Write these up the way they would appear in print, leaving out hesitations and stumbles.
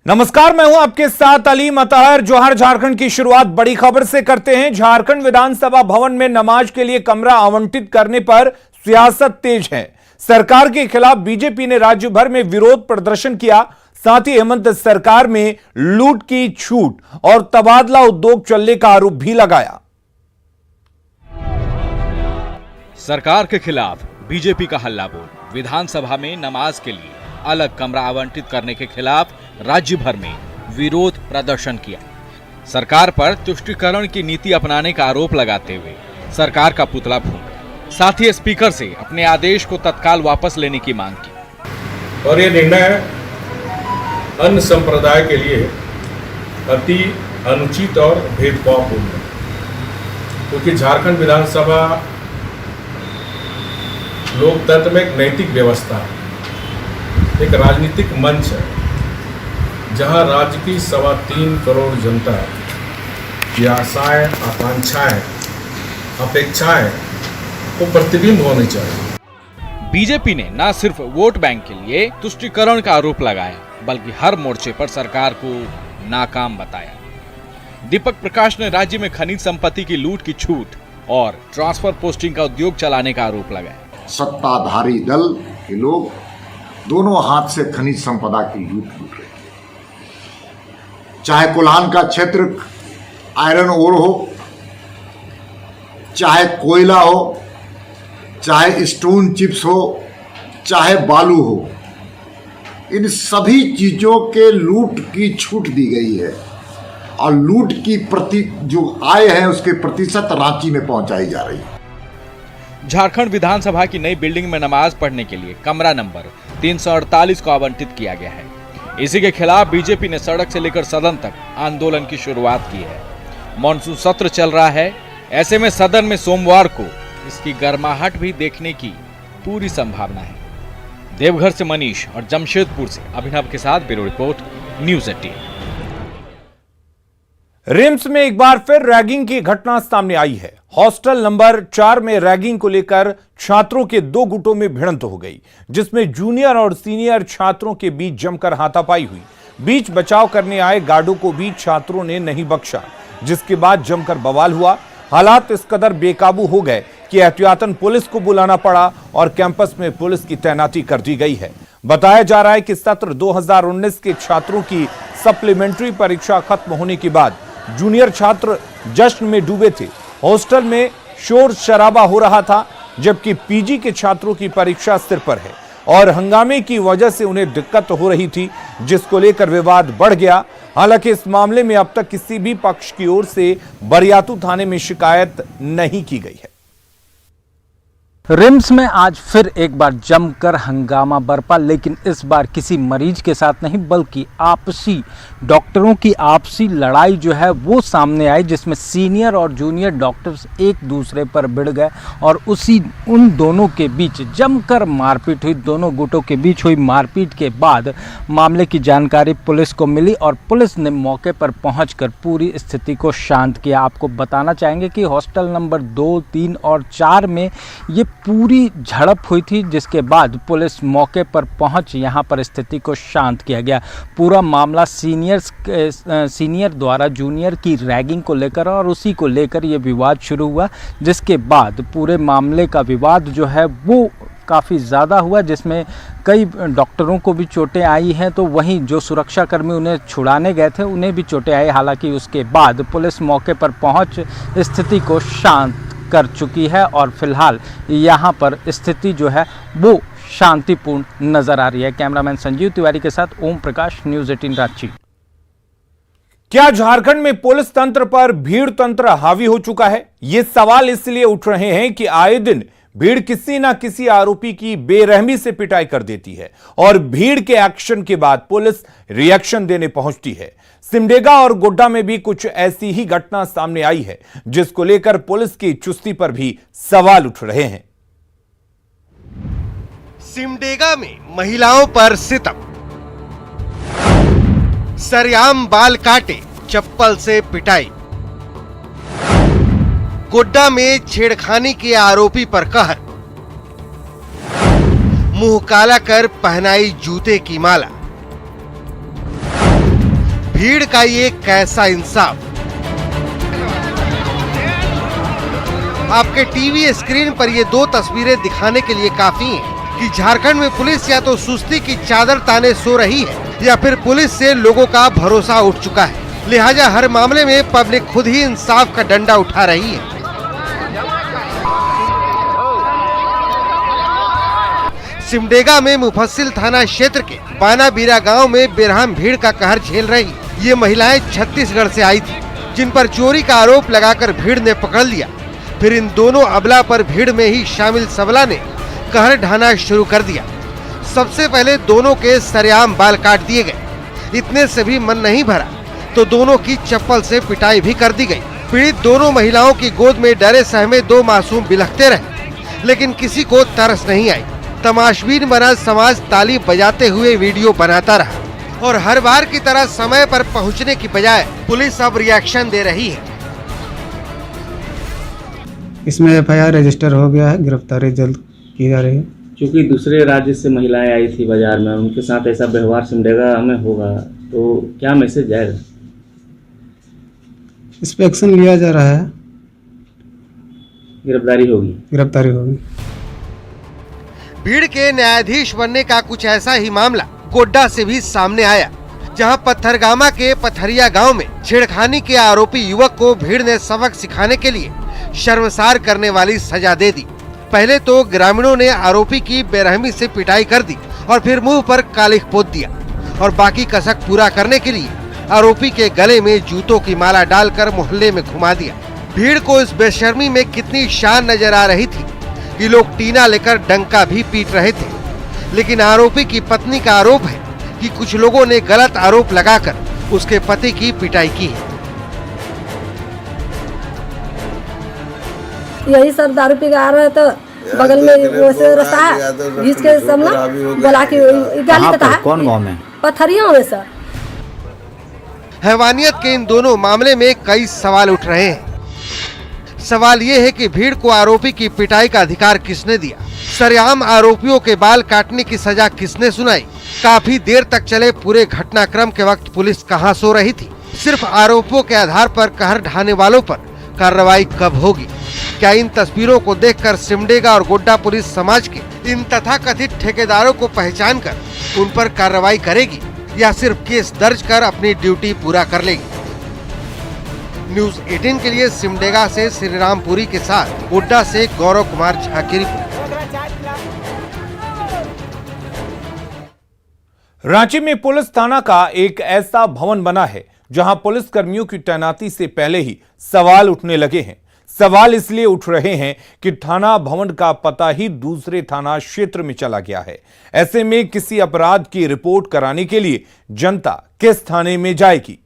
नमस्कार, मैं हूं आपके साथ अली मतहर। जोहर झारखंड की शुरुआत बड़ी खबर से करते हैं। झारखंड विधानसभा भवन में नमाज के लिए कमरा आवंटित करने पर सियासत तेज है। सरकार के खिलाफ बीजेपी ने राज्य भर में विरोध प्रदर्शन किया। साथ ही हेमंत सरकार में लूट की छूट और तबादला उद्योग चलने का आरोप भी लगाया। सरकार के खिलाफ बीजेपी का हल्ला बोल। विधानसभा में नमाज के लिए अलग कमरा आवंटित करने के खिलाफ राज्य भर में विरोध प्रदर्शन किया। सरकार पर तुष्टीकरण की नीति अपनाने का आरोप लगाते हुए सरकार का पुतला फूंका। साथ ही स्पीकर से अपने आदेश को तत्काल वापस लेने की मांग की। और ये निर्णय अन्य संप्रदाय के लिए अति अनुचित और भेदभावपूर्ण है, क्योंकि झारखंड विधानसभा लोकतंत्र में एक नैतिक व्यवस्था है, एक राजनीतिक मंच है, जहां राज्य की 3.25 करोड़ जनता की आशाएं, आकांक्षाएं, अपेक्षाएं को प्रतिबिंब होनी चाहिए। बीजेपी ने न सिर्फ वोट बैंक के लिए तुष्टीकरण का आरोप लगाया, बल्कि हर मोर्चे पर सरकार को नाकाम बताया। दीपक प्रकाश ने राज्य में खनिज संपत्ति की लूट की छूट और ट्रांसफर पोस्टिंग का उद्योग चलाने का आरोप लगाया। सत्ताधारी दल के लोग दोनों हाथ से खनिज संपदा की लूट रहे, चाहे कोल्हान का क्षेत्र आयरन ओर हो, चाहे कोयला हो, चाहे स्टोन चिप्स हो, चाहे बालू हो, इन सभी चीजों के लूट की छूट दी गई है और लूट की जो आय है उसके प्रतिशत रांची में पहुंचाई जा रही है। झारखंड विधानसभा की नई बिल्डिंग में नमाज पढ़ने के लिए कमरा नंबर 348 को आवंटित किया गया है। इसी के खिलाफ बीजेपी ने सड़क से लेकर सदन तक आंदोलन की शुरुआत की है। मॉनसून सत्र चल रहा है, ऐसे में सदन में सोमवार को इसकी गर्माहट भी देखने की पूरी संभावना है। देवघर से मनीष और जमशेदपुर से अभिनव के साथ ब्यूरो रिपोर्ट, न्यूज़ 18। रिम्स में एक बार फिर रैगिंग की घटना सामने आई है। हॉस्टल नंबर 4 में रैगिंग को लेकर छात्रों के 2 गुटों में भिड़ंत हो गई, जिसमें जूनियर और सीनियर छात्रों के बीच जमकर हाथापाई हुई। बीच बचाव करने आए गार्डों को भी छात्रों ने नहीं बख्शा, जिसके बाद जमकर बवाल हुआ। हालात इस कदर बेकाबू हो गए कि एहतियातन पुलिस को बुलाना पड़ा और कैंपस में पुलिस की तैनाती कर दी गई है। बताया जा रहा है कि सत्र 2019 के छात्रों की सप्लीमेंट्री परीक्षा खत्म होने के बाद जूनियर छात्र जश्न में डूबे थे। हॉस्टल में शोर शराबा हो रहा था, जबकि पीजी के छात्रों की परीक्षा सिर पर है और हंगामे की वजह से उन्हें दिक्कत हो रही थी, जिसको लेकर विवाद बढ़ गया। हालांकि इस मामले में अब तक किसी भी पक्ष की ओर से बरियातू थाने में शिकायत नहीं की गई है। रिम्स में आज फिर एक बार जमकर हंगामा बरपा, लेकिन इस बार किसी मरीज के साथ नहीं, बल्कि आपसी डॉक्टरों की आपसी लड़ाई जो है वो सामने आई, जिसमें सीनियर और जूनियर डॉक्टर्स एक दूसरे पर भिड़ गए और उन दोनों के बीच जमकर मारपीट हुई। दोनों गुटों के बीच हुई मारपीट के बाद मामले की जानकारी पुलिस को मिली और पुलिस ने मौके पर पहुंचकर पूरी स्थिति को शांत किया। आपको बताना चाहेंगे कि हॉस्टल नंबर 2, 3 और 4 में ये पूरी झड़प हुई थी, जिसके बाद पुलिस मौके पर पहुंच यहां पर स्थिति को शांत किया गया। पूरा मामला सीनियर द्वारा जूनियर की रैगिंग को लेकर और उसी को लेकर ये विवाद शुरू हुआ, जिसके बाद पूरे मामले का विवाद जो है वो काफ़ी ज़्यादा हुआ, जिसमें कई डॉक्टरों को भी चोटें आई हैं, तो वहीं जो सुरक्षाकर्मी उन्हें छुड़ाने गए थे उन्हें भी चोटें आई। हालांकि उसके बाद पुलिस मौके पर पहुंच स्थिति को शांत कर चुकी है और फिलहाल यहाँ पर स्थिति जो है वो शांतिपूर्ण नजर आ रही है। कैमरामैन संजीव तिवारी के साथ ओम प्रकाश, न्यूज़ 18 रांची। क्या झारखंड में पुलिस तंत्र पर भीड़ तंत्र हावी हो चुका है? ये सवाल इसलिए उठ रहे हैं कि आए दिन भीड़ किसी ना किसी आरोपी की बेरहमी से पिटाई कर देती है और भीड़ के एक्शन के बाद पुलिस रिएक्शन देने पहुंचती है। सिमडेगा और गोड्डा में भी कुछ ऐसी ही घटना सामने आई है, जिसको लेकर पुलिस की चुस्ती पर भी सवाल उठ रहे हैं। सिमडेगा में महिलाओं पर सितम, सरेआम बाल काटे, चप्पल से पिटाई। गोड्डा में छेड़खानी के आरोपी पर कहर, मुंह काला कर पहनाई जूते की माला। भीड़ का ये कैसा इंसाफ। आपके टीवी स्क्रीन पर ये दो तस्वीरें दिखाने के लिए काफी हैं कि झारखंड में पुलिस या तो सुस्ती की चादर ताने सो रही है या फिर पुलिस से लोगों का भरोसा उठ चुका है। लिहाजा हर मामले में पब्लिक खुद ही इंसाफ का डंडा उठा रही है। सिमडेगा में मुफस्सिल थाना क्षेत्र के बानाबीरा गांव में बेरहम भीड़ का कहर झेल रही ये महिलाएं छत्तीसगढ़ से आई थी, जिन पर चोरी का आरोप लगाकर भीड़ ने पकड़ लिया। फिर इन दोनों अबला पर भीड़ में ही शामिल सबला ने कहर ढाना शुरू कर दिया। सबसे पहले दोनों के सरेआम बाल काट दिए गए। इतने से भी मन नहीं भरा तो दोनों की चप्पल से पिटाई भी कर दी गई। पीड़ित दोनों महिलाओं की गोद में डरे सहमे दो मासूम बिलखते रहे, लेकिन किसी को तरस नहीं आई। तमाशबीन बना समाज ताली बजाते हुए वीडियो बनाता रहा और हर बार की तरह समय पर पहुंचने की बजाय पुलिस अब रिएक्शन दे रही है। इसमें FIR रजिस्टर हो गया है, गिरफ्तारी जल्द की जा रही है। क्योंकि दूसरे राज्य से महिलाएं आई थी बाजार में, उनके साथ ऐसा व्यवहार सिमडेगा में होगा तो क्या मैसेज जाएगा? इस पे एक्शन लिया जा रहा है, गिरफ्तारी होगी। भीड़ के न्यायाधीश बनने का कुछ ऐसा ही मामला गोड्डा से भी सामने आया, जहां पत्थरगामा के पथरिया गांव में छेड़खानी के आरोपी युवक को भीड़ ने सबक सिखाने के लिए शर्मसार करने वाली सजा दे दी। पहले तो ग्रामीणों ने आरोपी की बेरहमी से पिटाई कर दी और फिर मुंह पर कालिख पोत दिया और बाकी कसक पूरा करने के लिए आरोपी के गले में जूतों की माला डालकर मोहल्ले में घुमा दिया। भीड़ को इस बेशर्मी में कितनी शान नजर आ रही थी कि लोग टीना लेकर डंका भी पीट रहे थे। लेकिन आरोपी की पत्नी का आरोप है कि कुछ लोगों ने गलत आरोप लगाकर उसके पति की पिटाई की है। यही सब दारू पी के आ रहे तो बगल में वैसे रास्ता है, घींच के सब ना बोला कि गाली देता है। कौन गाँव में? पथरियों में सर। हैवानियत के इन दोनों मामले में कई सवाल उठ रहे हैं। सवाल ये है कि भीड़ को आरोपी की पिटाई का अधिकार किसने दिया? सरेआम आरोपियों के बाल काटने की सजा किसने सुनाई? काफी देर तक चले पूरे घटनाक्रम के वक्त पुलिस कहां सो रही थी? सिर्फ आरोपों के आधार पर कहर ढाने वालों पर कार्रवाई कब होगी? क्या इन तस्वीरों को देखकर सिमडेगा और गोड्डा पुलिस समाज के इन तथाकथित ठेकेदारों को पहचान कर उन पर कार्रवाई करेगी या सिर्फ केस दर्ज कर अपनी ड्यूटी पूरा कर लेगी? न्यूज़ 18 के लिए सिमडेगा से श्रीरामपुरी के साथ गोड्डा से गौरव कुमार झा की रिपोर्ट। रांची में पुलिस थाना का एक ऐसा भवन बना है जहां पुलिस कर्मियों की तैनाती से पहले ही सवाल उठने लगे हैं। सवाल इसलिए उठ रहे हैं कि थाना भवन का पता ही दूसरे थाना क्षेत्र में चला गया है। ऐसे में किसी अपराध की रिपोर्ट कराने के लिए जनता किस थाने में जाएगी?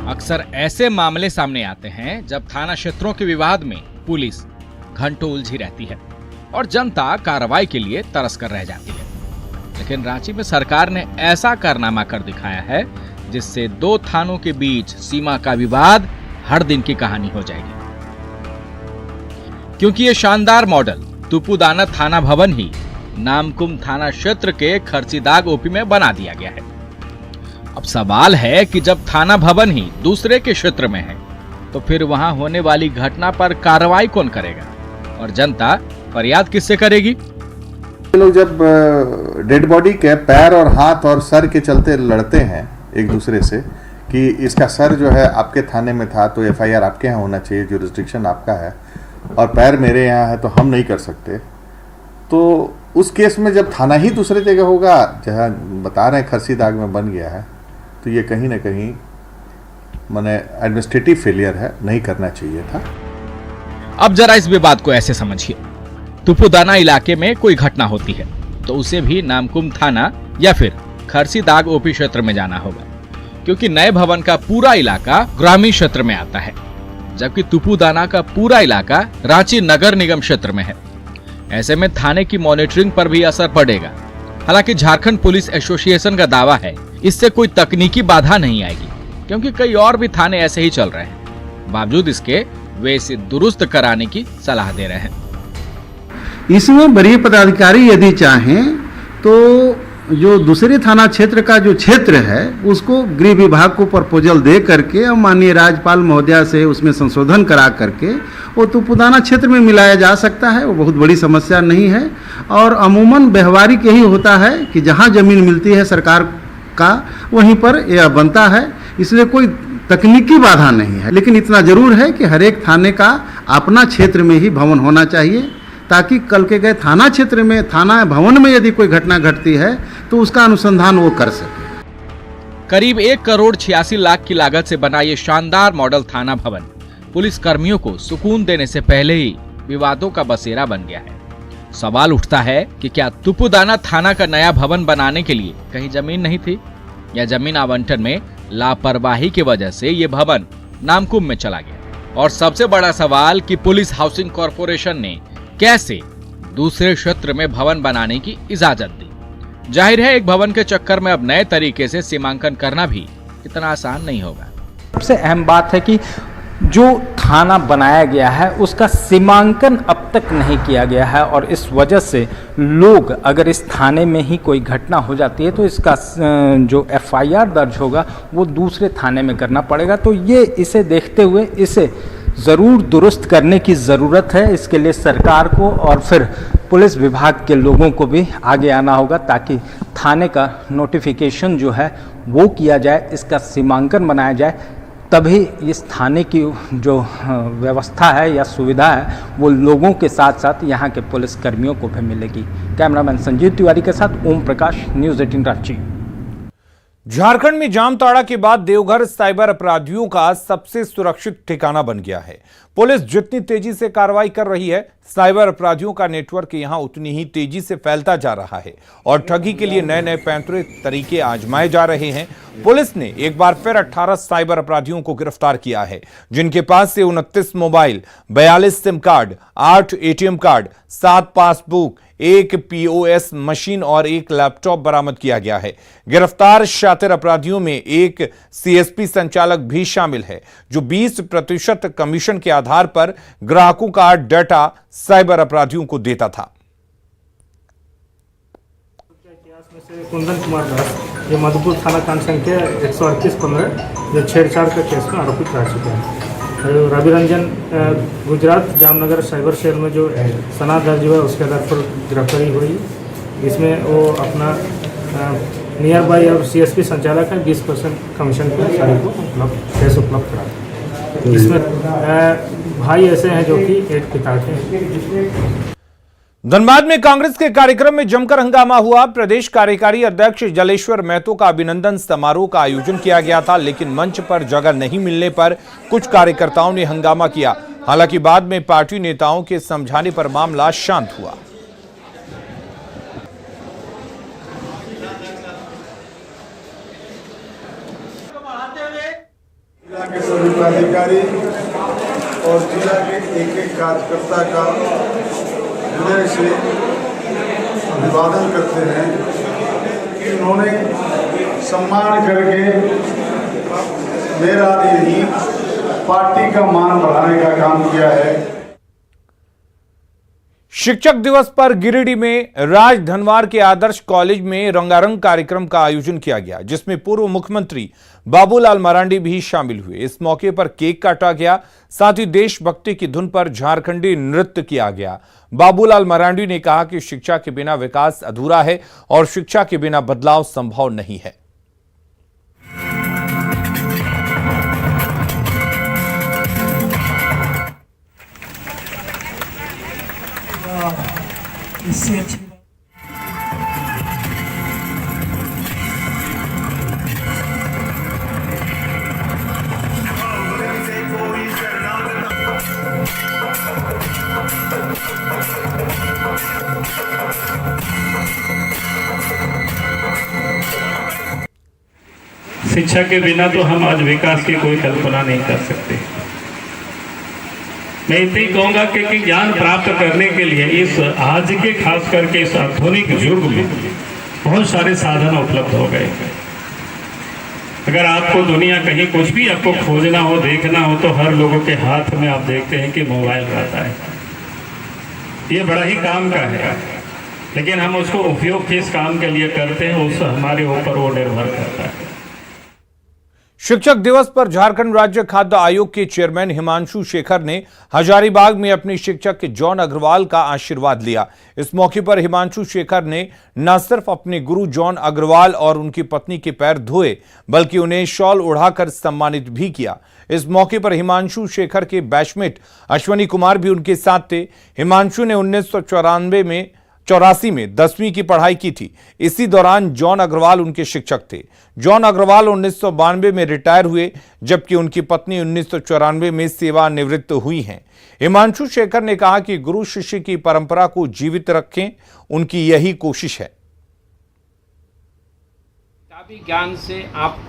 अक्सर ऐसे मामले सामने आते हैं जब थाना क्षेत्रों के विवाद में पुलिस घंटों उलझी रहती है और जनता कार्रवाई के लिए तरस कर रह जाती है। लेकिन रांची में सरकार ने ऐसा कारनामा कर दिखाया है जिससे दो थानों के बीच सीमा का विवाद हर दिन की कहानी हो जाएगी। क्योंकि ये शानदार मॉडल तुपुदाना थाना भवन ही नामकुम थाना क्षेत्र के खर्चीदाग ओपी में बना दिया गया है। अब सवाल है कि जब थाना भवन ही दूसरे के क्षेत्र में है तो फिर वहां होने वाली घटना पर कार्रवाई कौन करेगा और जनता फरियाद किससे करेगी? लोग जब डेड बॉडी के पैर और हाथ और सर के चलते लड़ते हैं एक दूसरे से कि इसका सर जो है आपके थाने में था तो FIR आपके यहाँ होना चाहिए, जुरिस्डिक्शन आपका है, और पैर मेरे यहाँ है तो हम नहीं कर सकते, तो उस केस में जब थाना ही दूसरे जगह होगा जहाँ बता रहे हैं खर्चीदाग में बन गया है, तो ये कहीं ना कहीं माने एडमिनिस्ट्रेटिव फेलियर है, नहीं करना चाहिए था। अब जरा इस विवाद को ऐसे समझिए, तुपुदाना इलाके में कोई घटना होती है तो उसे भी नामकुम थाना या फिर खर्चीदाग ओपी क्षेत्र में जाना होगा, क्योंकि नए भवन का पूरा इलाका ग्रामीण क्षेत्र में आता है, जबकि तुपुदाना का पूरा इलाका रांची नगर निगम क्षेत्र में है। ऐसे में थाने की मॉनिटरिंग पर भी असर पड़ेगा। हालांकि झारखंड पुलिस एसोसिएशन का दावा है इससे कोई तकनीकी बाधा नहीं आएगी, क्योंकि कई और भी थाने ऐसे ही चल रहे हैं। बावजूद इसके वे इसे दुरुस्त कराने की सलाह दे रहे हैं। इसमें वरीय पदाधिकारी यदि चाहें तो जो दूसरे थाना क्षेत्र का जो क्षेत्र है उसको गृह विभाग को प्रपोजल दे करके और माननीय राज्यपाल महोदया से उसमें संशोधन करा करके वो तुपुदाना क्षेत्र में मिलाया जा सकता है। वो बहुत बड़ी समस्या नहीं है और अमूमन व्यवहारिक यही होता है कि जहाँ जमीन मिलती है सरकार का वहीं पर यह बनता है, इसलिए कोई तकनीकी बाधा नहीं है। लेकिन इतना जरूर है कि हर एक थाने का अपना क्षेत्र में ही भवन होना चाहिए ताकि कल के गए थाना क्षेत्र में थाना भवन में यदि कोई घटना घटती है तो उसका अनुसंधान वो कर सके। करीब 1,86,00,000 की लागत से बना ये शानदार मॉडल थाना भवन पुलिस कर्मियों को सुकून देने से पहले ही विवादों का बसेरा बन गया है। सवाल उठता है कि क्या तुपुदाना थाना का नया भवन बनाने के लिए कहीं जमीन नहीं थी या जमीन आवंटन में लापरवाही की वजह से ये भवन नामकुम में चला गया। और सबसे बड़ा सवाल कि पुलिस हाउसिंग कॉरपोरेशन ने कैसे दूसरे क्षेत्र में भवन बनाने की इजाजत दी। जाहिर है एक भवन के चक्कर में अब नए तरीके से सीमांकन करना भी इतना आसान नहीं होगा। सबसे अहम बात है कि जो थाना बनाया गया है उसका सीमांकन अब तक नहीं किया गया है और इस वजह से लोग अगर इस थाने में ही कोई घटना हो जाती है तो इसका जो एफआईआर दर्ज होगा वो दूसरे थाने में करना पड़ेगा। तो ये इसे देखते हुए इसे ज़रूर दुरुस्त करने की ज़रूरत है। इसके लिए सरकार को और फिर पुलिस विभाग के लोगों को भी आगे आना होगा ताकि थाने का नोटिफिकेशन जो है वो किया जाए, इसका सीमांकन बनाया जाए, तभी इस थाने की जो व्यवस्था है या सुविधा है वो लोगों के साथ साथ यहाँ के पुलिस कर्मियों को भी मिलेगी। कैमरामैन संजीव तिवारी के साथ ओम प्रकाश, न्यूज़ 18 रांची। झारखंड में जामताड़ा के बाद देवघर साइबर अपराधियों का सबसे सुरक्षित ठिकाना बन गया है। पुलिस जितनी तेजी से कार्रवाई कर रही है, साइबर अपराधियों का नेटवर्क यहां उतनी ही तेजी से फैलता जा रहा है और ठगी के लिए नए नए पैंतरे तरीके आजमाए जा रहे हैं। पुलिस ने एक बार फिर 18 साइबर अपराधियों को गिरफ्तार किया है, जिनके पास से 29 mobile, 42 SIM card, 8 ATM card, 7 passbook, 1 POS machine और 1 लैपटॉप बरामद किया गया है। गिरफ्तार शातिर अपराधियों में एक सीएसपी संचालक भी शामिल है, जो 20% कमीशन के आधार पर ग्राहकों का डाटा साइबर अपराधियों को देता था। कुंदन कुमार दास ये मधुपुर थाना कांड संख्या 138-15 जो छेड़छाड़ के केस में आरोपित रह चुके हैं। रवि रंजन गुजरात जामनगर साइबर सेल में जो सना दर्ज हुआ उसके आधार पर गिरफ्तारी हुई। इसमें वो अपना नियर बाई और सीएसपी संचालक है 20% कमीशन पर सारी को केस उपलब्ध करा। इसमें भाई ऐसे हैं जो कि एक पिता के। धनबाद में कांग्रेस के कार्यक्रम में जमकर हंगामा हुआ। प्रदेश कार्यकारी अध्यक्ष जलेश्वर महतो का अभिनंदन समारोह का आयोजन किया गया था, लेकिन मंच पर जगह नहीं मिलने पर कुछ कार्यकर्ताओं ने हंगामा किया। हालांकि बाद में पार्टी नेताओं के समझाने पर मामला शांत हुआ। जिला के सभी पदाधिकारी और जिला के एक कार्यकर्ता का हृदय से अभिवादन करते हैं कि उन्होंने सम्मान करके मेरा नहीं पार्टी का मान बढ़ाने का काम किया है। शिक्षक दिवस पर गिरिडीह में राज धनवार के आदर्श कॉलेज में रंगारंग कार्यक्रम का आयोजन किया गया, जिसमें पूर्व मुख्यमंत्री बाबूलाल मरांडी भी शामिल हुए। इस मौके पर केक काटा गया, साथ ही देशभक्ति की धुन पर झारखंडी नृत्य किया गया। बाबूलाल मरांडी ने कहा कि शिक्षा के बिना विकास अधूरा है और शिक्षा के बिना बदलाव संभव नहीं है। इससे अच्छी शिक्षा के बिना तो हम आज विकास की कोई कल्पना नहीं कर सकते। मैं इतना ही कहूँगा कि ज्ञान प्राप्त करने के लिए इस आज के खास करके इस आधुनिक युग में बहुत सारे साधन उपलब्ध हो गए। अगर आपको दुनिया कहीं कुछ भी आपको खोजना हो, देखना हो, तो हर लोगों के हाथ में आप देखते हैं कि मोबाइल रहता है। ये बड़ा ही काम का है, लेकिन हम उसको उपयोग किस काम के लिए करते हैं उस हमारे ऊपर वो निर्भर करता है। शिक्षक दिवस पर झारखंड राज्य खाद्य आयोग के चेयरमैन हिमांशु शेखर ने हजारीबाग में अपनी शिक्षक जॉन अग्रवाल का आशीर्वाद लिया। इस मौके पर हिमांशु शेखर ने न सिर्फ अपने गुरु जॉन अग्रवाल और उनकी पत्नी के पैर धोए, बल्कि उन्हें शॉल उड़ाकर सम्मानित भी किया। इस मौके पर हिमांशु शेखर के बैचमेट अश्वनी कुमार भी उनके साथ थे। हिमांशु ने 1984 में 10वीं की पढ़ाई की थी। इसी दौरान जॉन अग्रवाल उनके शिक्षक थे। जॉन अग्रवाल 1992 में रिटायर हुए, जबकि उनकी पत्नी 1994 में सेवानिवृत्त हुई हैं। हिमांशु शेखर ने कहा कि गुरु शिष्य की परंपरा को जीवित रखें, उनकी यही कोशिश है। किताबी ज्ञान से आप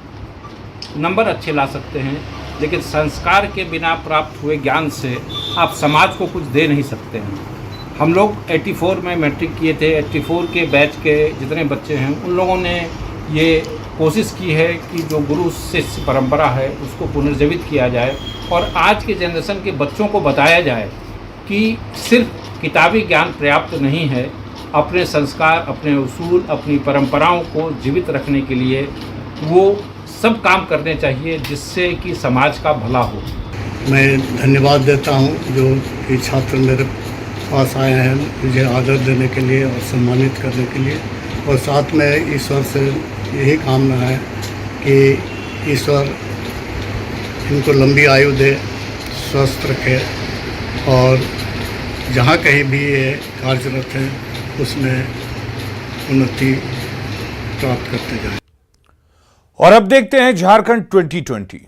नंबर अच्छे ला सकते हैं, लेकिन संस्कार के बिना प्राप्त हुए ज्ञान से आप समाज को कुछ दे नहीं सकते हैं। हम लोग 84 में मैट्रिक किए थे। 84 के बैच के जितने बच्चे हैं उन लोगों ने ये कोशिश की है कि जो गुरु शिष्य परंपरा है उसको पुनर्जीवित किया जाए और आज के जनरेशन के बच्चों को बताया जाए कि सिर्फ किताबी ज्ञान पर्याप्त नहीं है। अपने संस्कार, अपने उसूल, अपनी परंपराओं को जीवित रखने के लिए वो सब काम करने चाहिए जिससे कि समाज का भला हो। मैं धन्यवाद देता हूँ जो ये छात्र मेरे पास आए हैं मुझे आदर देने के लिए और सम्मानित करने के लिए, और साथ में ईश्वर से यही कामना है कि ईश्वर इनको लंबी आयु दे, स्वस्थ रखे और जहाँ कहीं भी ये कार्यरत हैं उसमें उन्नति प्राप्त करते जाएं। और अब देखते हैं झारखंड 2020।